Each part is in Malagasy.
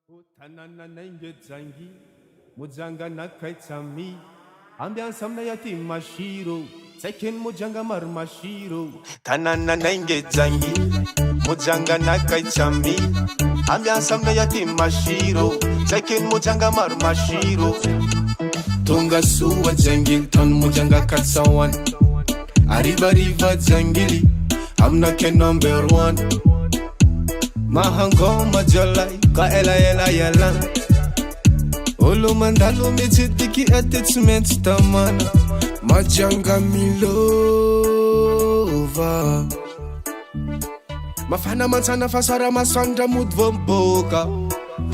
Tanananaingedzangi mujanga nakaitsami ambiansa amina yaty mashiro tsaikeny mujanga maro mashiro tanananaingedzangi mujanga nakaitsami ambiansa amina yaty mashiro tsaikeny mujanga maro mashiro tonga soa jangily tano mujanga 401 arivariva jangily amina ke number 1 mahangoma jalai ka ela yalan olo mandalo mitsitiki ate tsy maintsy tamana majanga milova mafana mantsana fasara masandra mody vo miboka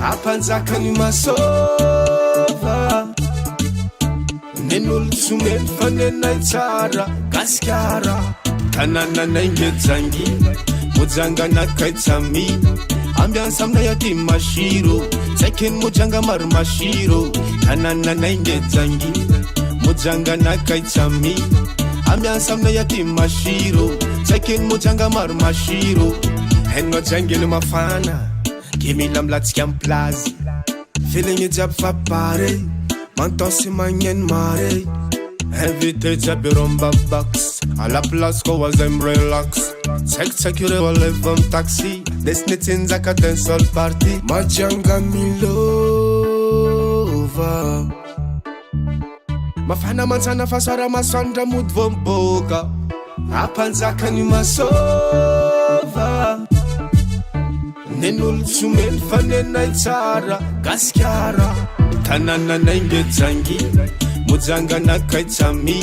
ampanjakany masova nen'olo tsy mety fa nenay tsara gasikara tanananaingedzangi mujanga nakaitsami ambiansa amina yaty mashiro tsaikeny mujanga maro mashiro tanananaingedzangi mujanga nakaitsami ambiansa amina yaty mashiro tsaikeny mujanga maro mashiro hainao jangely mafana ke mila milatsika amy plazy feligny jiaby fa pare mantosy magneno mare invité jiaby rombabax à la place ko wazem relax tsaiky reo aleva amy taxi desine tsinjaka d'un seul parti majanga milova mafana mantsana fasara masandra mody vo miboka ampanjakany masova nen'olo tsy mety fa nenay tsara gasikara tanananaingedzangi mujanga nakaitsami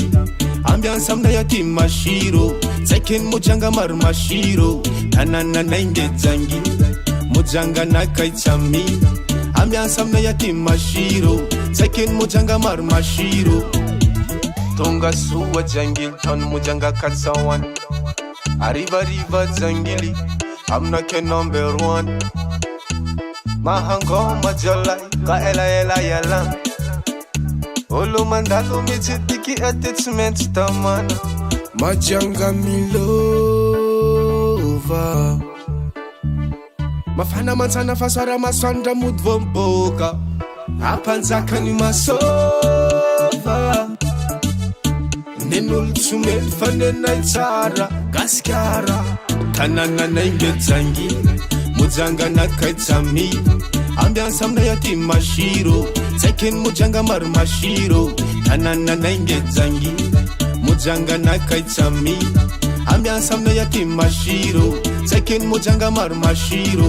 ambiansa amina yaty mashiro tsaikeny mujanga maro mashiro tanananaingedzangi mujanga nakaitsami ambiansa amina yaty mashiro tsaikeny mujanga maro mashiro tonga soa jangily tano mujanga 401 arivariva jangily amina ke number 1 mahangoma jalai ka ela yalan olo mandalo mitsitiki ate tsy maintsy tamana majanga milova mafana mantsana fasara masandra mody vo miboka ampanjakany masova nen'olo tsy mety fa nenay tsara gasikara tanananaingedzangi mujanga nakaitsami ambiansa amina yaty mashiro tsaikeny mujanga maro mashiro tanananaingedzangi mujanga nakaitsami ambiansa amina yaty mashiro tsaikeny mujanga maro mashiro